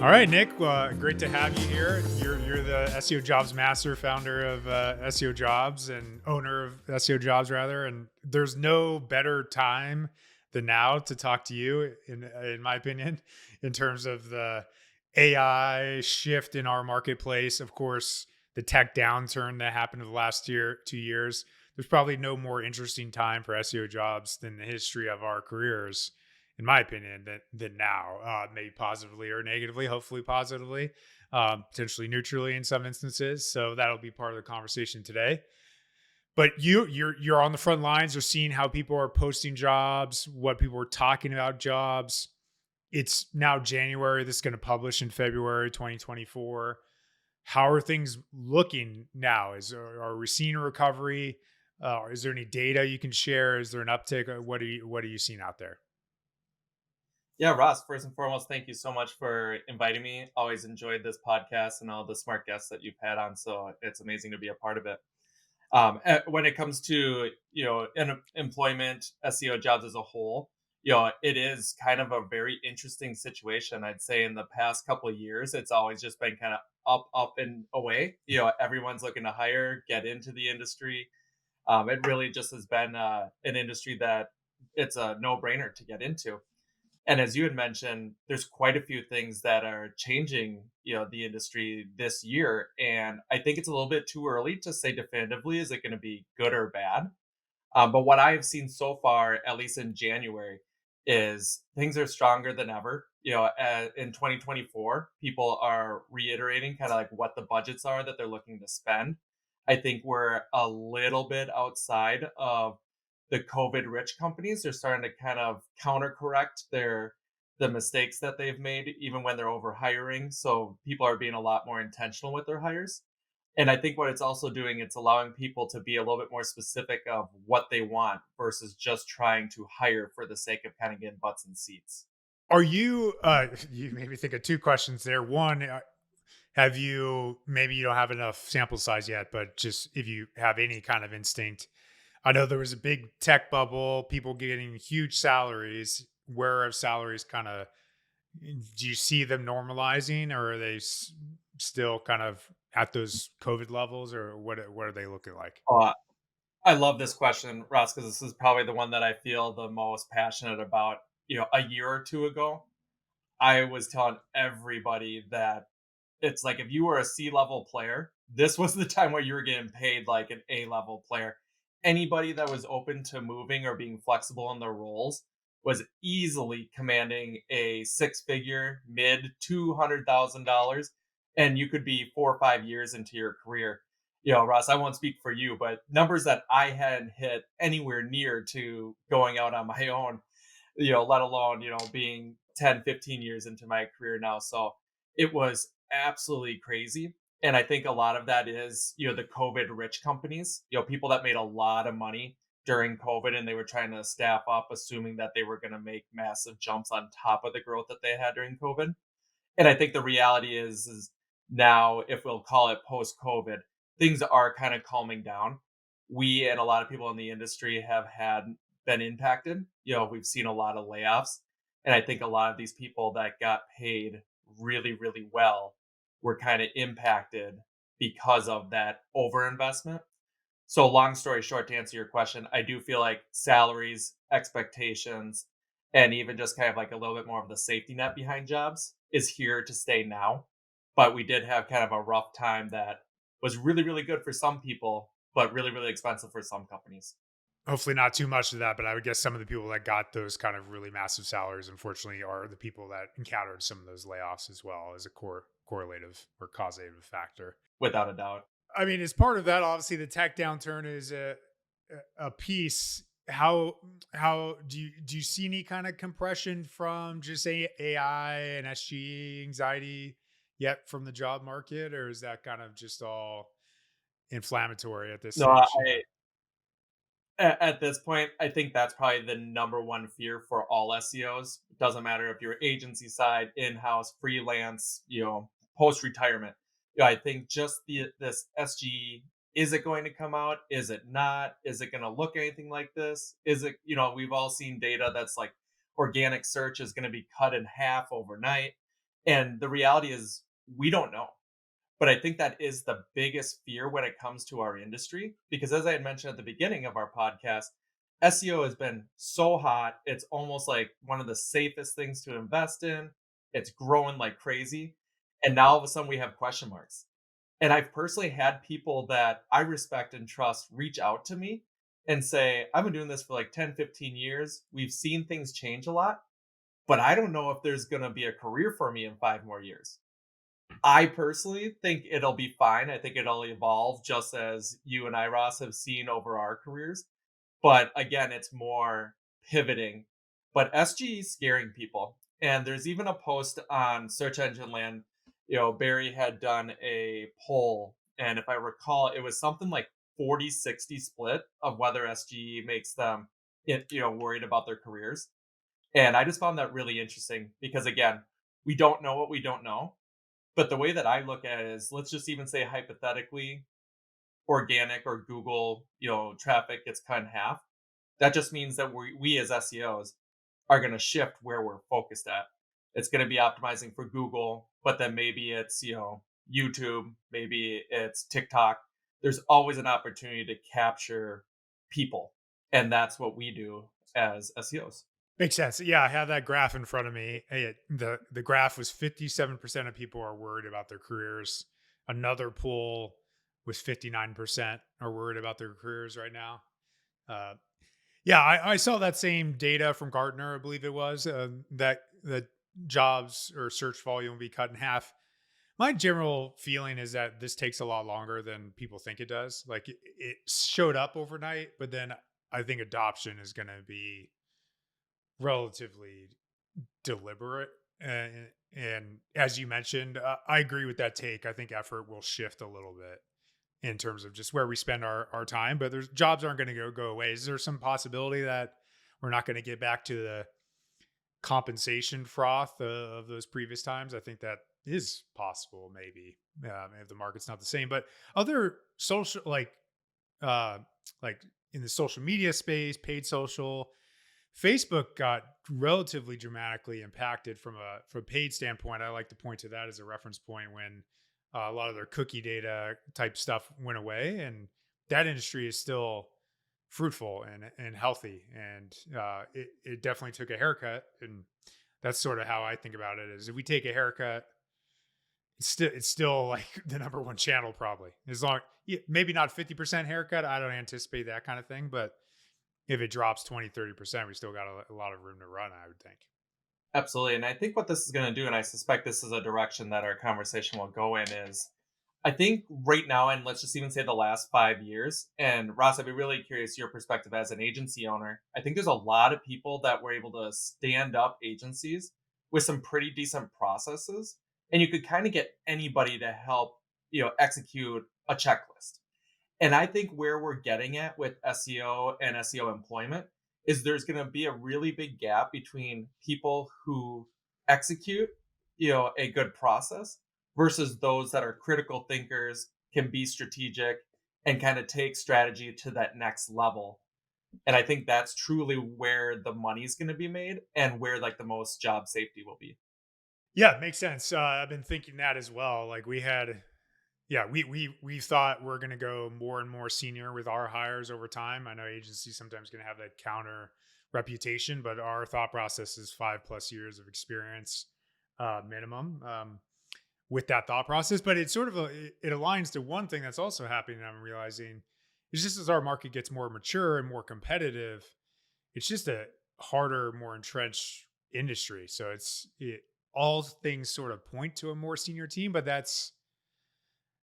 All right, Nick. Great to have you here. You're the SEO Jobs master, founder of SEO Jobs, and owner of SEO Jobs, rather. And there's no better time than now to talk to you, in my opinion, in terms of the AI shift in our marketplace. Of course, the tech downturn that happened in the last 2 years. There's probably no more interesting time for SEO Jobs than the history of our careers, in my opinion, than now. Maybe positively or negatively, hopefully positively, potentially neutrally in some instances. So that'll be part of the conversation today. But you're on the front lines. You're seeing how people are posting jobs, what people are talking about jobs. It's now January. This is going to publish in February 2024. How are things looking now? Are we seeing a recovery? Is there any data you can share? Is there an uptick? What are you seeing out there? Yeah, Ross, first and foremost, thank you so much for inviting me. Always enjoyed this podcast and all the smart guests that you've had on. So it's amazing to be a part of it. When it comes to, employment, SEO jobs as a whole, it is kind of a very interesting situation. I'd say in the past couple of years, it's always just been kind of up and away. Everyone's looking to hire, get into the industry. It really just has been an industry that it's a no brainer to get into. And as you had mentioned, there's quite a few things that are changing, the industry this year. And I think it's a little bit too early to say definitively, is it going to be good or bad? But what I've seen so far, at least in January, is things are stronger than ever. In 2024, people are reiterating kind of like what the budgets are that they're looking to spend. I think we're a little bit outside of the COVID rich companies. They're starting to kind of counter correct the mistakes that they've made, even when they're over hiring. So people are being a lot more intentional with their hires. And I think what it's also doing, it's allowing people to be a little bit more specific of what they want versus just trying to hire for the sake of kind of getting butts in seats. Are you you made me think of two questions there. One, have you, maybe you don't have enough sample size yet, but just if you have any kind of instinct. I know there was a big tech bubble, people getting huge salaries. Where are salaries kind of, do you see them normalizing, or are they still kind of at those COVID levels, or what are they looking like? Uh, I love this question, Ross, because this is probably the one that I feel the most passionate about. A year or two ago, I was telling everybody that it's like if you were a C-level player, this was the time where you were getting paid like an A-level player. Anybody that was open to moving or being flexible in their roles was easily commanding a six-figure, mid $200,000, and you could be 4 or 5 years into your career. Ross, I won't speak for you, but numbers that I hadn't hit anywhere near to going out on my own, let alone, being 10, 15 years into my career now. So it was absolutely crazy. And I think a lot of that is, the COVID rich companies, people that made a lot of money during COVID and they were trying to staff up, assuming that they were going to make massive jumps on top of the growth that they had during COVID. And I think the reality is now, if we'll call it post COVID, things are kind of calming down. We and a lot of people in the industry have been impacted. We've seen a lot of layoffs. And I think a lot of these people that got paid really, really well were kind of impacted because of that overinvestment. So, long story short, to answer your question, I do feel like salaries, expectations, and even just kind of like a little bit more of the safety net behind jobs is here to stay now. But we did have kind of a rough time that was really, really good for some people, but really, really expensive for some companies. Hopefully not too much of that, but I would guess some of the people that got those kind of really massive salaries, unfortunately, are the people that encountered some of those layoffs as well, as a correlative or causative factor. Without a doubt. I mean, as part of that, obviously the tech downturn is a piece. How do you see any kind of compression from just AI and SGE anxiety yet from the job market, or is that kind of just all inflammatory at this No, stage? at this point, I think that's probably the number one fear for all SEOs. It doesn't matter if you're agency side, in-house, freelance, post retirement. I think just this SGE Is it going to come out? Is it not? Is it going to look anything like this? Is it, we've all seen data that's like organic search is going to be cut in half overnight. And the reality is, we don't know. But I think that is the biggest fear when it comes to our industry. Because as I had mentioned at the beginning of our podcast, SEO has been so hot. It's almost like one of the safest things to invest in. It's growing like crazy. And now all of a sudden we have question marks. And I've personally had people that I respect and trust reach out to me and say, I've been doing this for like 10, 15 years. We've seen things change a lot, but I don't know if there's going to be a career for me in 5 more years. I personally think it'll be fine. I think it'll evolve just as you and I, Ross, have seen over our careers. But again, it's more pivoting. But SGE is scaring people. And there's even a post on Search Engine Land. Barry had done a poll. And if I recall, it was something like 40-60 split of whether SGE makes them, worried about their careers. And I just found that really interesting because, again, we don't know what we don't know. But the way that I look at it is, let's just even say hypothetically, organic or Google, traffic gets cut in half. That just means that we as SEOs are going to shift where we're focused at. It's going to be optimizing for Google, but then maybe it's, YouTube, maybe it's TikTok. There's always an opportunity to capture people. And that's what we do as SEOs. Makes sense. Yeah, I have that graph in front of me. The graph was 57% of people are worried about their careers. Another poll was 59% are worried about their careers right now. Uh, yeah, I saw that same data from Gartner, I believe it was, that jobs or search volume will be cut in half. My general feeling is that this takes a lot longer than people think it does. Like it showed up overnight, but then I think adoption is going to be relatively deliberate. And as you mentioned, I agree with that take. I think effort will shift a little bit in terms of just where we spend our time, but there's jobs aren't going to go away. Is there some possibility that we're not going to get back to the compensation froth of those previous times? I think that is possible, maybe, if the market's not the same. But other social, uh, like in the social media space, paid social, Facebook got relatively dramatically impacted from a paid standpoint. I like to point to that as a reference point when a lot of their cookie data type stuff went away, and that industry is still fruitful and healthy, and it definitely took a haircut, and that's sort of how I think about it. Is if we take a haircut, it's still like the number one channel probably. As long maybe not 50% haircut, I don't anticipate that kind of thing, but if it drops 20-30%, we still got a lot of room to run, I would think. Absolutely. And I think what this is going to do, and I suspect this is a direction that our conversation will go in, is I think right now, and let's just even say the last 5 years, and Ross, I'd be really curious your perspective as an agency owner. I think there's a lot of people that were able to stand up agencies with some pretty decent processes. And you could kind of get anybody to help, execute a checklist. And I think where we're getting at with SEO and SEO employment is there's going to be a really big gap between people who execute, a good process versus those that are critical thinkers, can be strategic and kind of take strategy to that next level. And I think that's truly where the money's going to be made and where like the most job safety will be. Yeah, it makes sense. I've been thinking that as well. Like yeah, we thought we're going to go more and more senior with our hires over time. I know agencies sometimes going to have that counter reputation, but our thought process is 5+ years of experience minimum. With that thought process, but it's sort of it aligns to one thing that's also happening. I'm realizing is just as our market gets more mature and more competitive, it's just a harder, more entrenched industry. So all things sort of point to a more senior team, but that's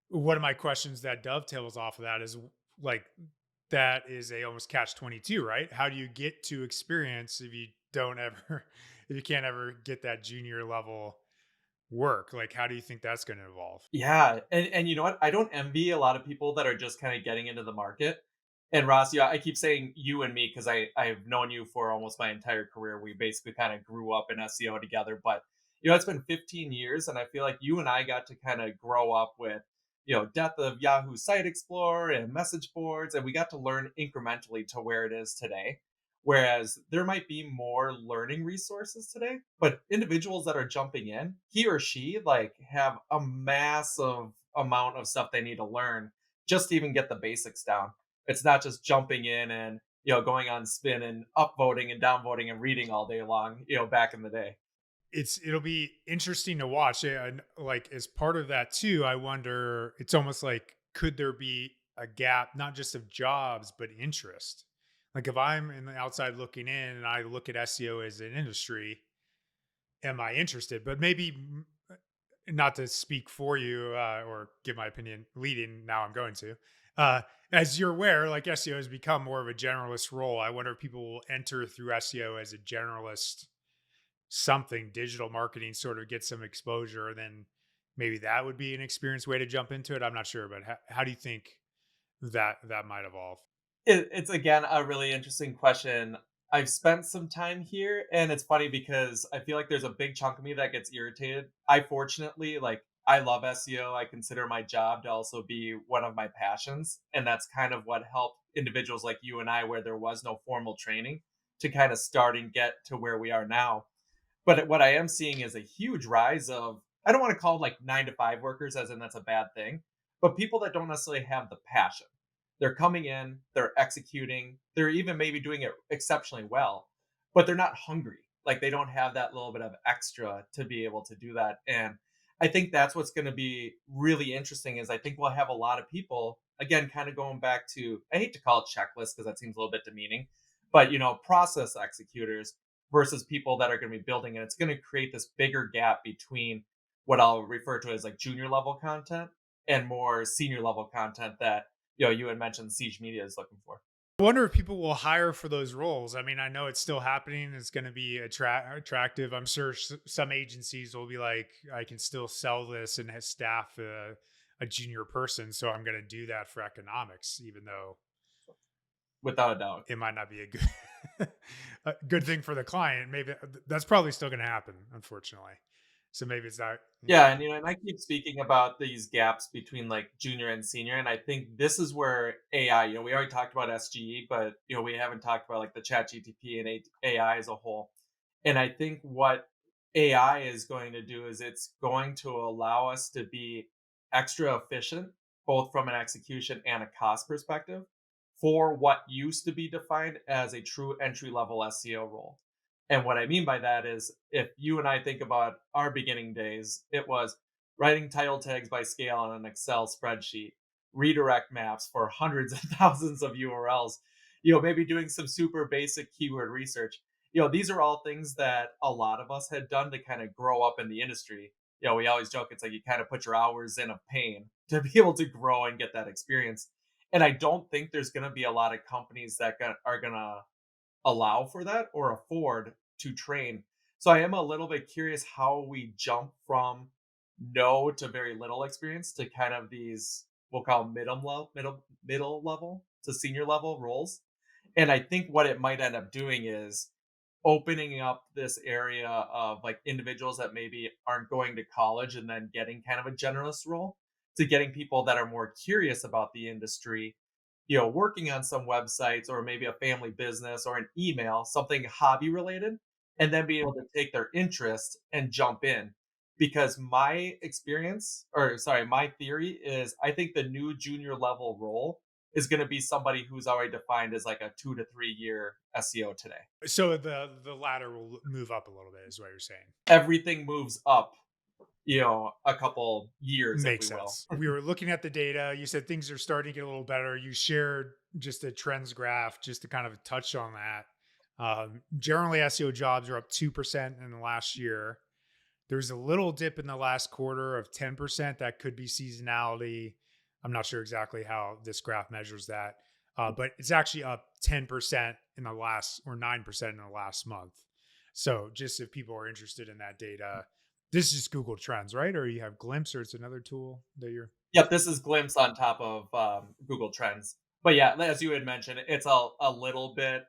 one of my questions that dovetails off of that is like that is a almost catch 22, right? How do you get to experience if you don't ever if you can't ever get that junior level work? Like how do you think that's going to evolve? Yeah, and you know what? I don't envy a lot of people that are just kind of getting into the market. And Ross, yeah, I keep saying you and me because I've known you for almost my entire career. We basically kind of grew up in SEO together, but it's been 15 years, and I feel like you and I got to kind of grow up with death of Yahoo Site Explorer and message boards, and we got to learn incrementally to where it is today. Whereas there might be more learning resources today, but individuals that are jumping in, he or she like have a massive amount of stuff they need to learn just to even get the basics down. It's not just jumping in and going on spin and upvoting and downvoting and reading all day long, back in the day. It'll be interesting to watch. Yeah, and like as part of that too, I wonder. It's almost like could there be a gap, not just of jobs but interest? Like if I'm in the outside looking in and I look at SEO as an industry, am I interested? But maybe not to speak for you or give my opinion leading. Now I'm going to. Uh, as you're aware, like SEO has become more of a generalist role. I wonder if people will enter through SEO as a generalist something digital marketing, sort of get some exposure, then maybe that would be an experienced way to jump into it. I'm not sure, but how do you think that might evolve? It's again a really interesting question. I've spent some time here, and it's funny because I feel like there's a big chunk of me that gets irritated. I fortunately like I love SEO. I consider my job to also be one of my passions, and that's kind of what helped individuals like you and I, where there was no formal training, to kind of start and get to where we are now. But what I am seeing is a huge rise of, I don't want to call it like 9 to 5 workers, as in that's a bad thing, but people that don't necessarily have the passion. They're coming in, they're executing, they're even maybe doing it exceptionally well, but they're not hungry. Like they don't have that little bit of extra to be able to do that. And I think that's what's going to be really interesting is I think we'll have a lot of people, again, kind of going back to, I hate to call it checklists because that seems a little bit demeaning, but process executors versus people that are going to be building, and it's going to create this bigger gap between what I'll refer to as like junior level content and more senior level content that you had mentioned Siege Media is looking for. I wonder if people will hire for those roles. I mean, I know it's still happening. It's going to be attractive. I'm sure some agencies will be like, I can still sell this and staff a junior person. So I'm going to do that for economics, even though Without a doubt. it might not be a good a good thing for the client. Maybe that's probably still going to happen, unfortunately. So maybe it's not. Yeah, and and I keep speaking about these gaps between like junior and senior, and I think this is where AI. We already talked about SGE, but we haven't talked about like the Chat GTP and AI as a whole. And I think what AI is going to do is it's going to allow us to be extra efficient, both from an execution and a cost perspective, for what used to be defined as a true entry level SEO role. And what I mean by that is if you and I think about our beginning days, it was writing title tags by scale on an Excel spreadsheet, redirect maps for hundreds of thousands of URLs, maybe doing some super basic keyword research. These are all things that a lot of us had done to kind of grow up in the industry. We always joke it's like you kind of put your hours in of pain to be able to grow and get that experience. And I don't think there's going to be a lot of companies that are going to allow for that or afford to train. So I am a little bit curious how we jump from no to very little experience to kind of these we'll call middle level to senior level roles. And I think what it might end up doing is opening up this area of like individuals that maybe aren't going to college and then getting kind of a generalist role to getting people that are more curious about the industry, working on some websites or maybe a family business or an email, something hobby related, and then be able to take their interest and jump in. Because my experience, or sorry, my theory is I think the new junior level role is going to be somebody who's already defined as like a 2 to 3 year SEO today. So the ladder will move up a little bit, is what you're saying. Everything moves up, a couple years, if we Makes will. sense. We were looking at the data. You said things are starting to get a little better. You shared just a trends graph, just to kind of touch on that. Generally, SEO jobs are up 2% in the last year. There's a little dip in the last quarter of 10%. That could be seasonality. I'm not sure exactly how this graph measures that, but it's actually up 10% in the last, or 9% in the last month. So just if people are interested in that data, this is Google Trends, right? Or you have Glimpse, or it's another tool that you're. Yep, this is Glimpse on top of Google Trends. But yeah, as you had mentioned, it's a little bit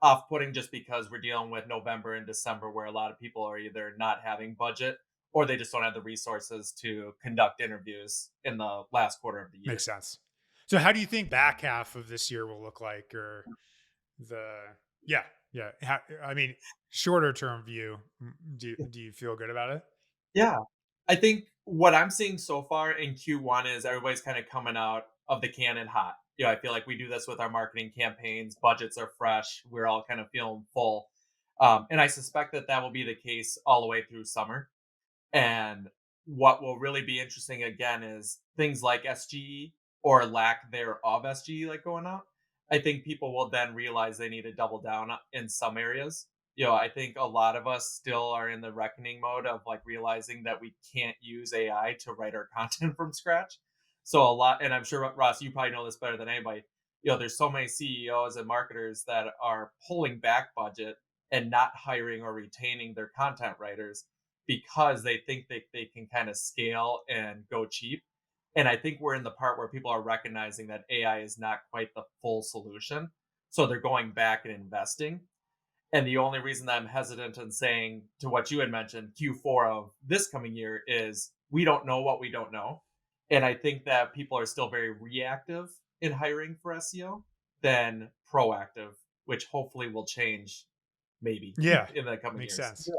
off putting just because we're dealing with November and December where a lot of people are either not having budget or they just don't have the resources to conduct interviews in the last quarter of the Makes year. sense. So how do you think back half of this year will look like, or the yeah, yeah. I mean, shorter term view. Do you feel good about it? Yeah. I think what I'm seeing so far in Q1 is everybody's kind of coming out of the cannon hot. I feel like we do this with our marketing campaigns. Budgets are fresh. We're all kind of feeling full. And I suspect that that will be the case all the way through summer. And what will really be interesting again is things like SGE or lack thereof SGE like going out. I think people will then realize they need to double down in some areas. I think a lot of us still are in the reckoning mode of like realizing that we can't use AI to write our content from scratch. So a lot, and I'm sure Ross, you probably know this better than anybody. There's so many CEOs and marketers that are pulling back budget and not hiring or retaining their content writers because they think they can kind of scale and go cheap. And I think we're in the part where people are recognizing that AI is not quite the full solution. So they're going back and investing. And the only reason that I'm hesitant in saying to what you had mentioned, Q4 of this coming year, is we don't know what we don't know. And I think that people are still very reactive in hiring for SEO than proactive, which hopefully will change maybe Yeah, in the coming makes years. sense.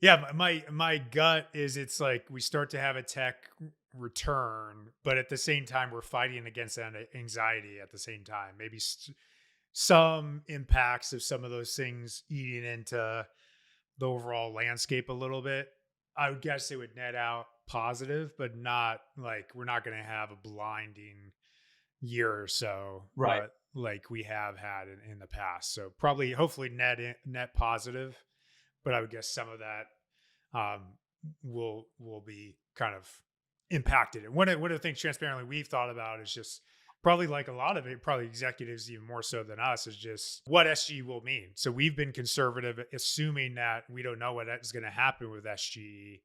Yeah, my gut is it's like we start to have a tech return, but at the same time we're fighting against that anxiety at the same time. Maybe some impacts of some of those things eating into the overall landscape a little bit. I would guess it would net out positive, but not like we're not going to have a blinding year or so, Right. like we have had in the past. So probably, hopefully, net positive. But I would guess some of that um, will be kind of impacted. And one of the things transparently we've thought about is just probably like a lot of it, probably executives even more so than us, is just what SG will mean. So we've been conservative, assuming that we don't know what is going to happen with SGE.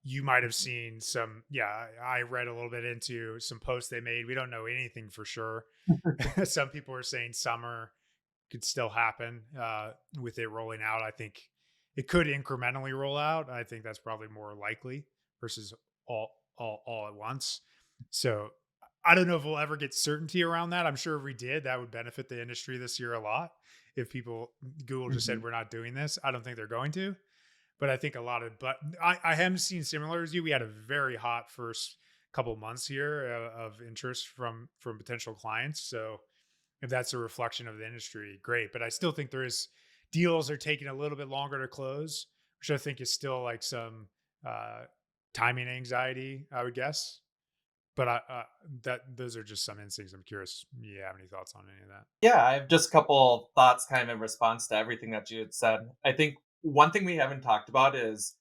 You might have seen some, yeah, I read a little bit into some posts they made. We don't know anything for sure. Some people are saying summer could still happen with it rolling out. I think it could incrementally roll out. I think that's probably more likely versus all at once. So I don't know if we'll ever get certainty around that. I'm sure if we did, that would benefit the industry this year a lot. If people Google just said Mhm. we're not doing this, I don't think they're going to. But I think a lot of I haven't seen similar as you. We had a very hot first couple months here of interest from potential clients. So if that's a reflection of the industry, great. But I still think there is deals are taking a little bit longer to close, which I think is still like some uh, timing anxiety, I would guess. But that those are just some instincts. I'm curious. You have any thoughts on any of that? Yeah, I have just a couple thoughts kind of in response to everything that you had said. I think one thing we haven't talked about is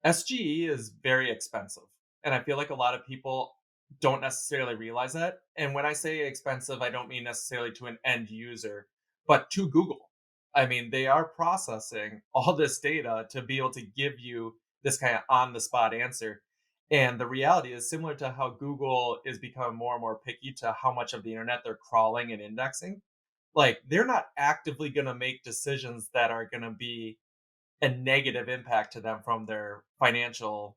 SGE is very expensive. And I feel like a lot of people don't necessarily realize that. And when I say expensive, I don't mean necessarily to an end user, but to Google. I mean, they are processing all this data to be able to give you this kind of on the spot answer. And the reality is similar to how Google is becoming more and more picky to how much of the internet they're crawling and indexing. Like, they're not actively going to make decisions that are going to be a negative impact to them from their financial,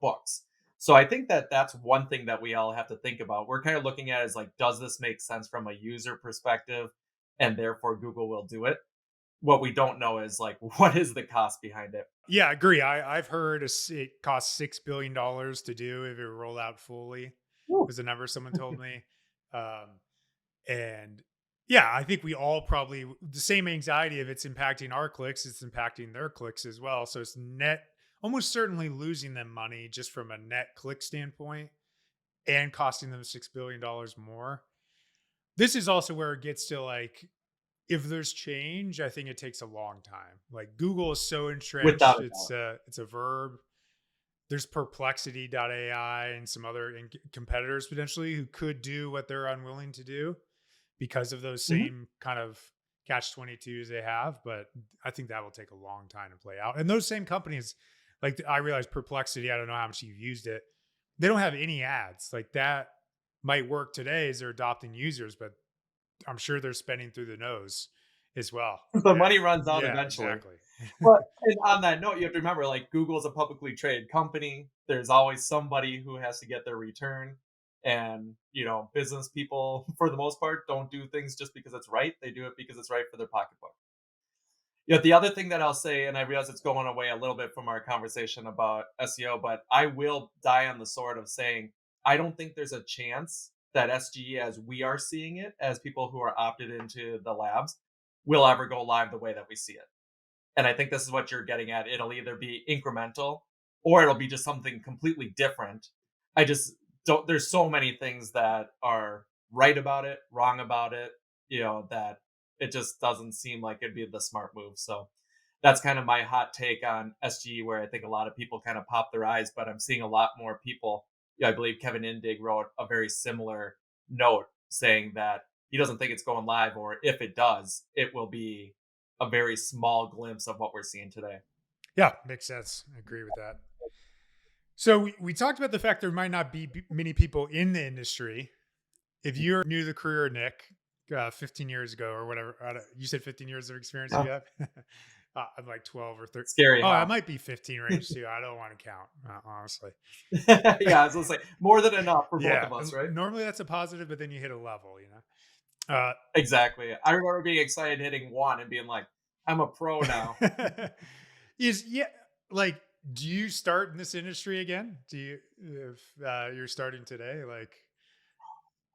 books. So I think that that's one thing that we all have to think about. We're kind of looking at it as like, does this make sense from a user perspective? And therefore Google will do it. What we don't know is like, what is the cost behind it? Yeah, I agree. I've heard it costs $6 billion to do if it rolled out fully. Woo. Was the number someone told me. Um, And yeah, I think we all probably the same anxiety if it's impacting our clicks, it's impacting their clicks as well. So it's net almost certainly losing them money just from a net click standpoint and costing them $6 billion more. This is also where it gets to like if there's change, I think it takes a long time. Like Google is so Without entrenched, a doubt. it's a verb. There's Perplexity AI and some other competitors potentially who could do what they're unwilling to do because of those Mhm. same kind of catch 22s they have. But I think that will take a long time to play out. And those same companies, like I realize Perplexity, I don't know how much you've used it. They don't have any ads like that might work today as they're adopting users, but I'm sure they're spending through the nose as well. The And money runs out yeah, eventually. exactly. But and on that note, you have to remember, like, Google's a publicly traded company. There's always somebody who has to get their return. And, business people, for the most part, don't do things just because it's right. They do it because it's right for their pocketbook. The other thing that I'll say, and I realize it's going away a little bit from our conversation about SEO, but I will die on the sword of saying I don't think there's a chance that SGE, as we are seeing it, as people who are opted into the labs, will ever go live the way that we see it. And I think this is what you're getting at. It'll either be incremental or it'll be just something completely different. I just don't, there's so many things that are right about it, wrong about it, that it just doesn't seem like it'd be the smart move. So that's kind of my hot take on SGE, where I think a lot of people kind of pop their eyes, but I'm seeing a lot more people. I believe Kevin Indig wrote a very similar note saying that he doesn't think it's going live, or if it does, it will be a very small glimpse of what we're seeing today. Yeah, makes sense. I agree with that. So we talked about the fact there might not be many people in the industry. If you're new to the career, Nick, 15 years ago or whatever, you said 15 years of experience you Yeah. have. I'm like 12 or 13. Scary, Oh, I huh? might be 15 range too. I don't want to count, honestly. Yeah, I was gonna say more than enough for both Yeah, of us, right? normally that's a positive, but then you hit a level, you know. Exactly. I remember being excited hitting one and being like, "I'm a pro now." Is yeah, like, do you start in this industry again? Do you if you're starting today? Like,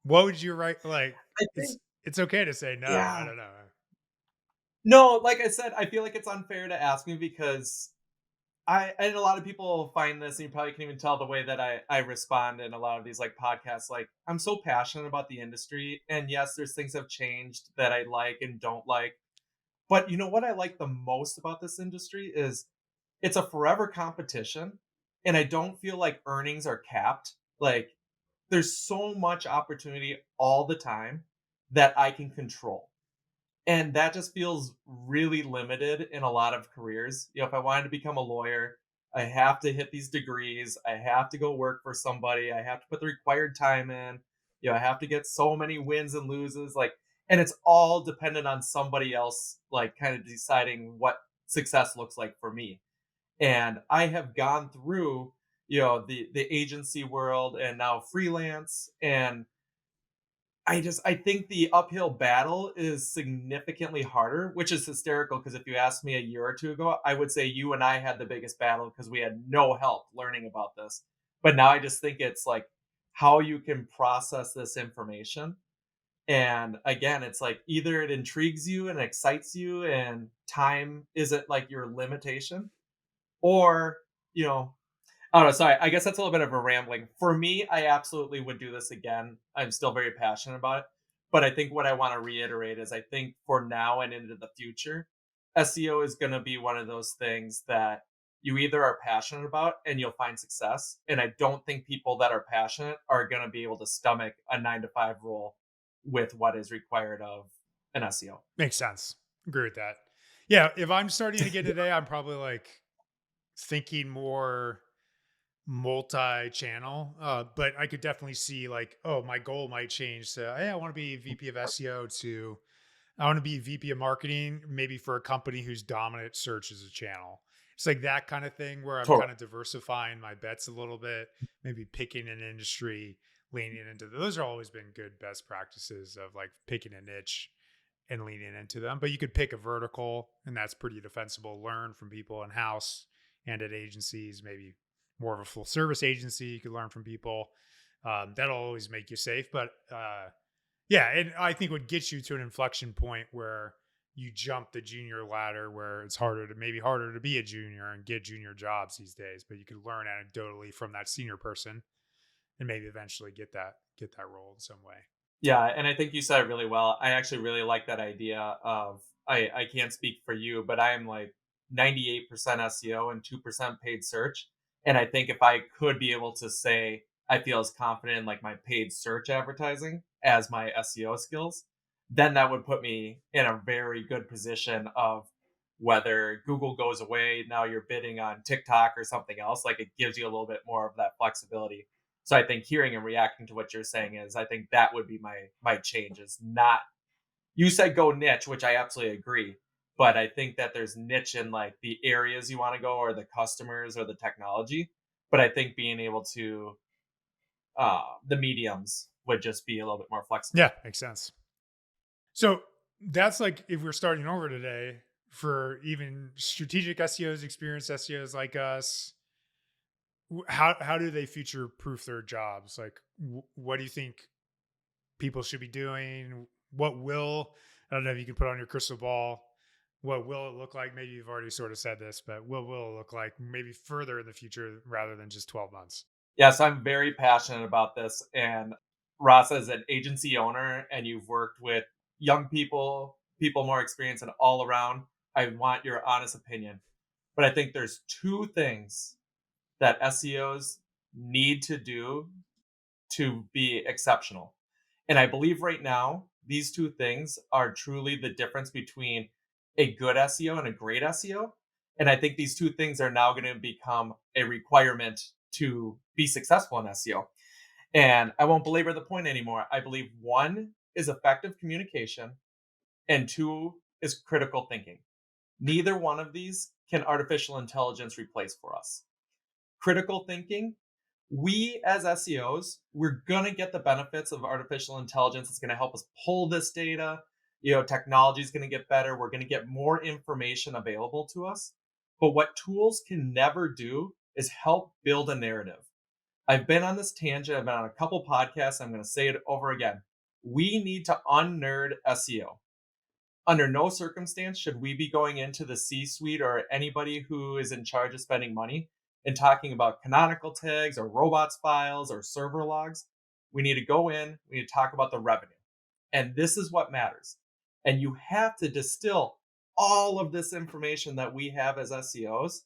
what would you write? Like, I it's think, it's okay to say no. I yeah. don't know. No, like I said, I feel like it's unfair to ask me because and a lot of people find this, and you probably can even tell the way that I respond in a lot of these like podcasts. Like, I'm so passionate about the industry, and yes, there's things have changed that I like and don't like. But you know what I like the most about this industry is it's a forever competition, and I don't feel like earnings are capped. Like, there's so much opportunity all the time that I can control. And that just feels really limited in a lot of careers. If I wanted to become a lawyer, I have to hit these degrees. I have to go work for somebody. I have to put the required time in. I have to get so many wins and loses. Like, and it's all dependent on somebody else, like, kind of deciding what success looks like for me. And I have gone through, the agency world and now freelance, and I think the uphill battle is significantly harder, which is hysterical because if you asked me a year or two ago, I would say you and I had the biggest battle because we had no help learning about this. But now I just think it's like how you can process this information. And again, it's like either it intrigues you and excites you and time isn't like your limitation, or, you know, Oh, no, sorry. I guess that's a little bit of a rambling. For me, I absolutely would do this again. I'm still very passionate about it. But I think what I want to reiterate is I think for now and into the future, SEO is going to be one of those things that you either are passionate about and you'll find success. And I don't think people that are passionate are going to be able to stomach a 9 to 5 role with what is required of an SEO. Makes sense. Agree with that. Yeah, if I'm starting again today, I'm probably like thinking more multi-channel, but I could definitely see like, oh, my goal might change to, hey, I want to be VP of SEO to I want to be VP of marketing, maybe for a company whose dominant search is a channel. It's like that kind of thing where I'm Totally. kind of diversifying my bets a little bit, maybe picking an industry, leaning into those are always been good best practices of like picking a niche and leaning into them. But you could pick a vertical, and that's pretty defensible. Learn from people in house and at agencies, maybe more of a full service agency. You could learn from people. That'll always make you safe. But yeah, and I think would get you to an inflection point where you jump the junior ladder, where it's harder to be a junior and get junior jobs these days. But you could learn anecdotally from that senior person and maybe eventually get that role in some way. Yeah, and I think you said it really well. I actually really like that idea of I can't speak for you, but I am like 98% SEO and 2% paid search. And I think if I could be able to say I feel as confident in like my paid search advertising as my SEO skills, then that would put me in a very good position of whether Google goes away, now you're bidding on TikTok or something else, like it gives you a little bit more of that flexibility. So I think hearing and reacting to what you're saying is I think that would be my change is not, you said go niche, which I absolutely agree. but I think that there's niche in like the areas you want to go or the customers or the technology. But I think being able to the mediums would just be a little bit more Yeah, flexible. makes sense. So that's like if we're starting over today for even strategic SEOs, experienced SEOs like us, how do they future proof their jobs? Like, what do you think people should be doing? What will, I don't know if you can put on your crystal ball, what will it look like? Maybe you've already sort of said this, but what will it look like maybe further in the future rather than just 12 months? Yes, I'm very passionate about this. And Ross, as an agency owner, and you've worked with young people, people more experienced, and all around, I want your honest opinion. But I think there's two things that SEOs need to do to be exceptional. And I believe right now, these two things are truly the difference between a good SEO and a great SEO. And I think these two things are now going to become a requirement to be successful in SEO. And I won't belabor the point anymore. I believe one is effective communication and two is critical thinking. Neither one of these can artificial intelligence replace for us. Critical thinking, we as SEOs, we're going to get the benefits of artificial intelligence. It's going to help us pull this data. Technology is going to get better. We're going to get more information available to us. But what tools can never do is help build a narrative. I've been on this tangent. I've been on a couple podcasts. I'm going to say it over again. We need to unnerd SEO. Under no circumstance should we be going into the C suite or anybody who is in charge of spending money and talking about canonical tags or robots files or server logs. We need to go in, we need to talk about the revenue. And this is what matters. And you have to distill all of this information that we have as SEOs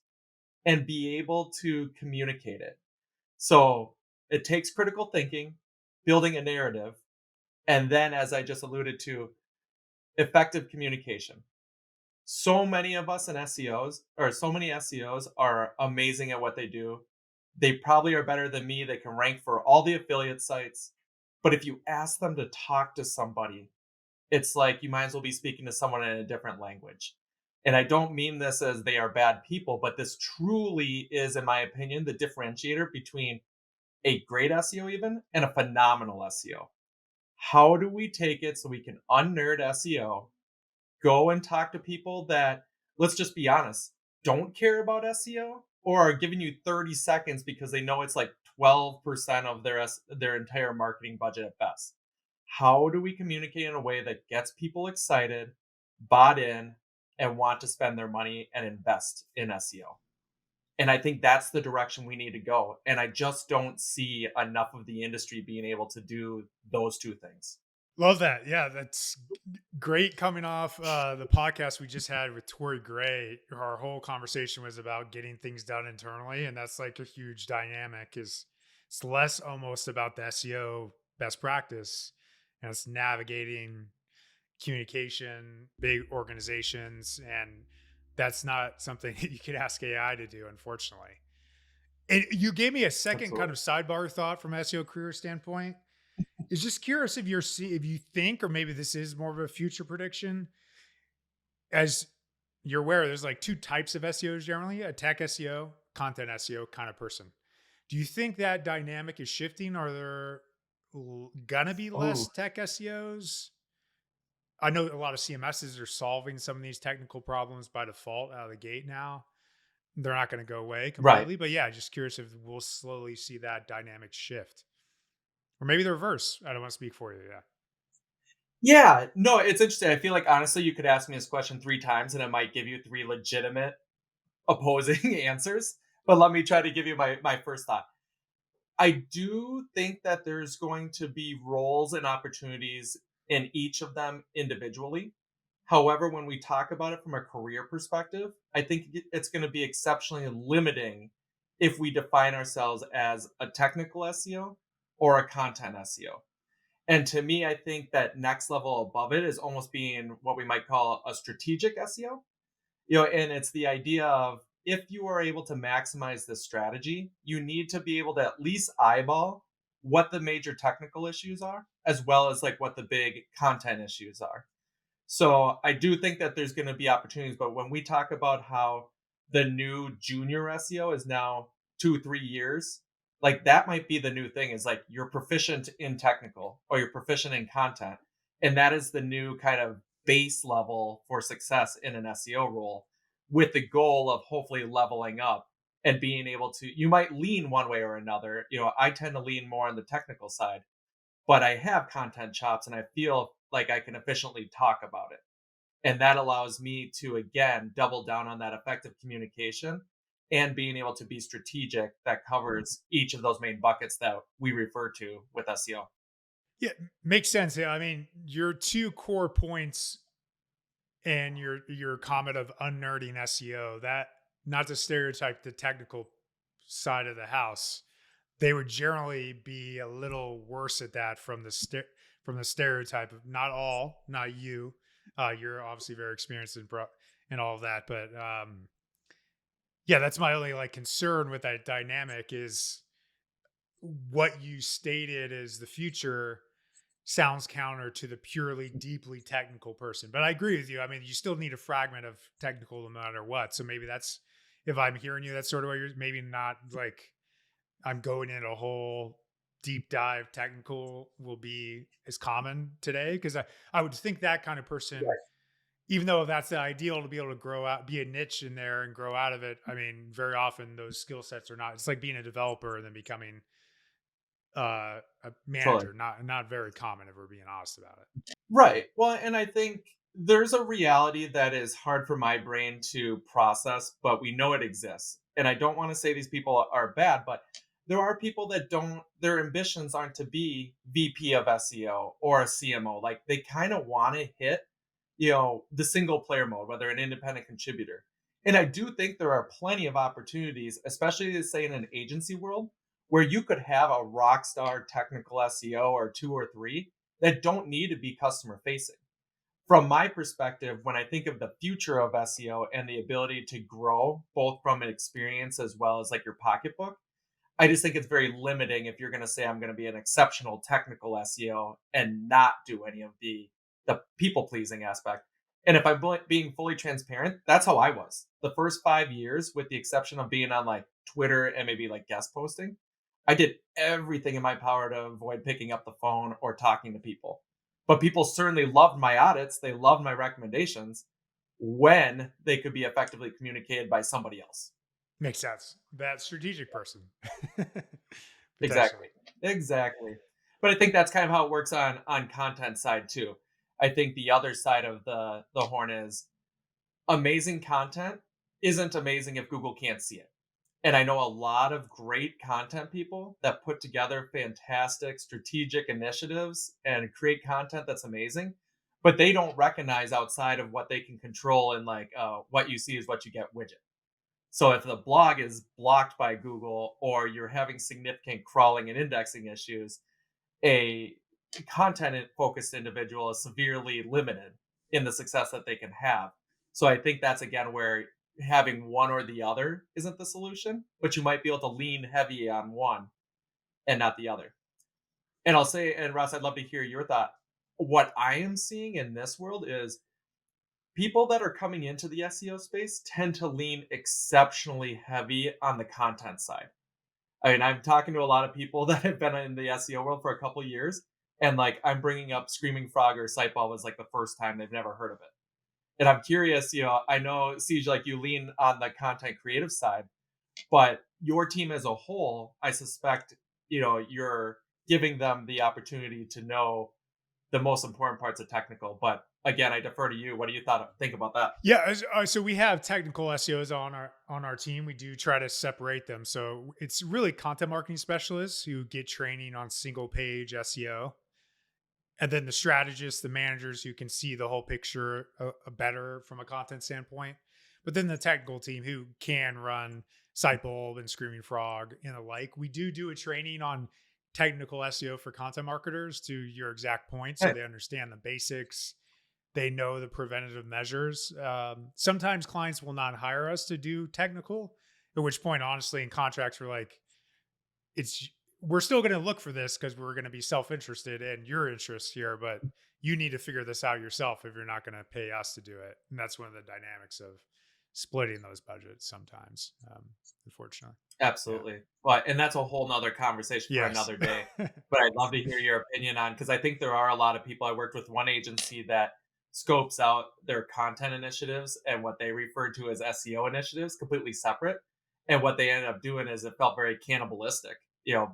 and be able to communicate it. So it takes critical thinking, building a narrative, and then, as I just alluded to, effective communication. So many of us in SEOs, or so many SEOs, are amazing at what they do. They probably are better than me. They can rank for all the affiliate sites. But if you ask them to talk to somebody, it's like you might as well be speaking to someone in a different language. And I don't mean this as they are bad people, but this truly is, in my opinion, the differentiator between a great SEO even and a phenomenal SEO. How do we take it so we can unnerd SEO, go and talk to people that, let's just be honest, don't care about SEO or are giving you 30 seconds because they know it's like 12% of their entire marketing budget at best. How do we communicate in a way that gets people excited, bought in, and want to spend their money and invest in SEO? And I think that's the direction we need to go. And I just don't see enough of the industry being able to do those two things. Love that. Yeah, that's great coming off the podcast we just had with Tori Gray. Our whole conversation was about getting things done internally. And that's like a huge dynamic is it's less almost about the SEO best practice and it's navigating communication, big organizations. And that's not something that you could ask AI to do, unfortunately. And you gave me a second kind Absolutely. of sidebar thought from SEO career standpoint. Is just curious if if you think, or maybe this is more of a future prediction. As you're aware, there's like two types of SEOs generally: a tech SEO, content SEO kind of person. Do you think that dynamic is shifting? Are there gonna be less Oh, tech SEOs? I know a lot of CMSs are solving some of these technical problems by default out of the gate now. They're not going to go away right. completely, but yeah, just curious if we'll slowly see that dynamic shift, or maybe the reverse. I don't want to speak for you. Yeah. Yeah, no, it's interesting. I feel like honestly, you could ask me this question three times and it might give you three legitimate opposing answers. But let me try to give you my first thought. I do think that there's going to be roles and opportunities in each of them individually. However, when we talk about it from a career perspective, I think it's going to be exceptionally limiting if we define ourselves as a technical SEO or a content SEO. And to me, I think that next level above it is almost being what we might call a strategic SEO. And it's the idea of if you are able to maximize this strategy, you need to be able to at least eyeball what the major technical issues are, as well as like what the big content issues are. So I do think that there's going to be opportunities, but when we talk about how the new junior SEO is now 2, 3 years, like that might be the new thing is like you're proficient in technical or you're proficient in content. And that is the new kind of base level for success in an SEO role with the goal of hopefully leveling up and being able to, you might lean one way or another. I tend to lean more on the technical side, but I have content chops and I feel like I can efficiently talk about it. And that allows me to, again, double down on that effective communication and being able to be strategic that covers each of those main buckets that we refer to with SEO. Yeah, makes sense. Yeah, I mean, your two core points and your comment of unnerding SEO, that not to stereotype the technical side of the house, they would generally be a little worse at that from from the stereotype of not all, not you. You're obviously very experienced in all of that, but yeah, that's my only like concern with that dynamic is what you stated as the future sounds counter to the purely deeply technical person. But I agree with you. I mean, you still need a fragment of technical no matter what. So maybe that's if I'm hearing you, that's sort of what you're maybe not like I'm going in a whole deep dive technical will be as common today. Cause I would think that kind of person, Right. even though that's the ideal to be able to grow out, be a niche in there and grow out of it. I mean, very often those skill sets are not, it's like being a developer and then becoming a Totally. manager, not very common if we're being honest about it. Right. Well, and I think there's a reality that is hard for my brain to process, but we know it exists. And I don't want to say these people are bad, but there are people that don't, their ambitions aren't to be VP of SEO or a CMO. Like they kind of want to hit, the single player mode, whether an independent contributor. And I do think there are plenty of opportunities, especially say in an agency world, where you could have a rock star technical SEO or two or three that don't need to be customer facing. From my perspective, when I think of the future of SEO and the ability to grow both from an experience as well as like your pocketbook, I just think it's very limiting if you're going to say I'm going to be an exceptional technical SEO and not do any of the people pleasing aspect. And if I'm being fully transparent, that's how I was. The first 5 years with the exception of being on like Twitter and maybe like guest posting, I did everything in my power to avoid picking up the phone or talking to people. But people certainly loved my audits, they loved my recommendations when they could be effectively communicated by somebody else. Makes sense. That strategic person, potentially. Exactly. Exactly. But I think that's kind of how it works on content side too. I think the other side of the horn is amazing content isn't amazing if Google can't see it. And I know a lot of great content people that put together fantastic strategic initiatives and create content that's amazing, but they don't recognize outside of what they can control and like what you see is what you get widget. So if the blog is blocked by Google or you're having significant crawling and indexing issues, a content focused individual is severely limited in the success that they can have. So I think that's again where having one or the other isn't the solution, but you might be able to lean heavy on one and not the other. And I'll say, and Ross, I'd love to hear your thought. What I am seeing in this world is people that are coming into the SEO space tend to lean exceptionally heavy on the content side. I mean, I'm talking to a lot of people that have been in the SEO world for a couple of years, and like I'm bringing up Screaming Frog or Siteball was like the first time they've never heard of it. And I'm curious, I know Siege, like you lean on the content creative side, but your team as a whole, I suspect, you're giving them the opportunity to know the most important parts of technical. But again, I defer to you. What do you think about that? Yeah, so we have technical SEOs on our team. We do try to separate them. So it's really content marketing specialists who get training on single page SEO, and then the strategists, the managers who can see the whole picture better from a content standpoint. But then the technical team who can run Sitebulb and Screaming Frog and the like. We do a training on technical SEO for content marketers to your exact point, so Nice. they understand the basics. They know the preventative measures. Sometimes clients will not hire us to do technical, at which point, honestly, in contracts, we're like, it's we're still going to look for this because we're going to be self-interested in your interests here, but you need to figure this out yourself if you're not going to pay us to do it. And that's one of the dynamics of splitting those budgets sometimes, unfortunately. Yeah. Absolutely. But and that's a whole nother conversation for Yes. another day. But I'd love to hear your opinion on because I think there are a lot of people. I worked with one agency that scopes out their content initiatives and what they refer to as SEO initiatives completely separate. And what they ended up doing is it felt very cannibalistic,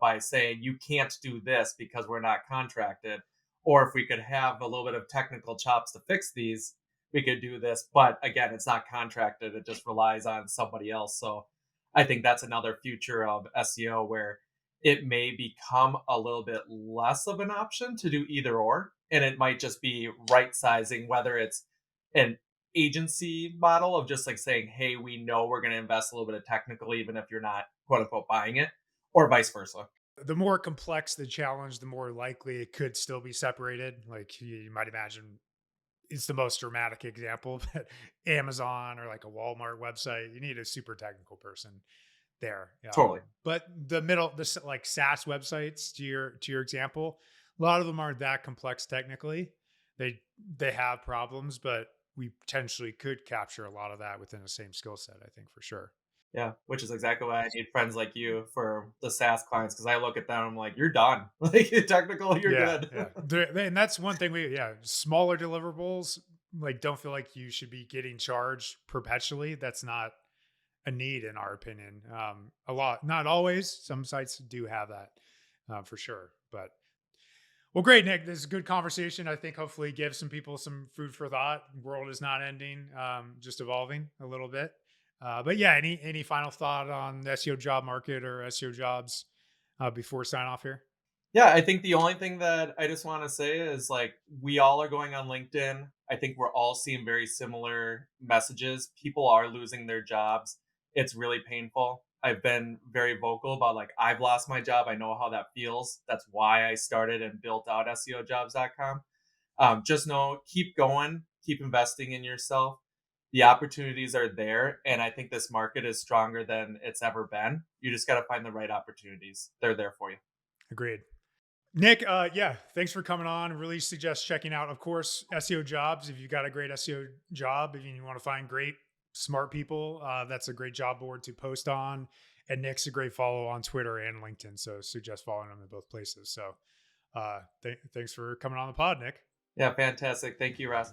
by saying you can't do this because we're not contracted. Or if we could have a little bit of technical chops to fix these, we could do this. But again, it's not contracted. It just relies on somebody else. So I think that's another future of SEO where it may become a little bit less of an option to do either or. And it might just be right sizing, whether it's an agency model of just like saying, hey, we know we're going to invest a little bit of technical, even if you're not quote unquote buying it, or vice versa. The more complex the challenge, the more likely it could still be separated. Like you might imagine, it's the most dramatic example, but Amazon or like a Walmart website, you need a super technical person there. Totally. But like SaaS websites, to your example, a lot of them aren't that complex technically. They have problems, but we potentially could capture a lot of that within the same skill set. I think for sure. Yeah. Which is exactly why I need friends like you for the SaaS clients. Cause I look at them, I'm like, you're done. Like, you're technical, you're Yeah, good. yeah. And that's one thing smaller deliverables, like don't feel like you should be getting charged perpetually. That's not a need in our opinion. A lot, not always. Some sites do have that for sure. But well, great, Nick. This is a good conversation. I think hopefully give some people some food for thought. World is not ending, just evolving a little bit. But yeah, any final thought on the SEO job market or SEO jobs before we sign off here? Yeah, I think the only thing that I just want to say is like we all are going on LinkedIn. I think we're all seeing very similar messages. People are losing their jobs. It's really painful. I've been very vocal about like I've lost my job. I know how that feels. That's why I started and built out SEOjobs.com. Just know, keep going, keep investing in yourself. The opportunities are there, and I think this market is stronger than it's ever been. You just got to find the right opportunities. They're there for you. Agreed. Nick, yeah, thanks for coming on. Really suggest checking out, of course, SEO jobs. If you've got a great SEO job, if you want to find great, smart people, that's a great job board to post on. And Nick's a great follow on Twitter and LinkedIn. So suggest following him in both places. So thanks for coming on the pod, Nick. Yeah, fantastic. Thank you, Ross.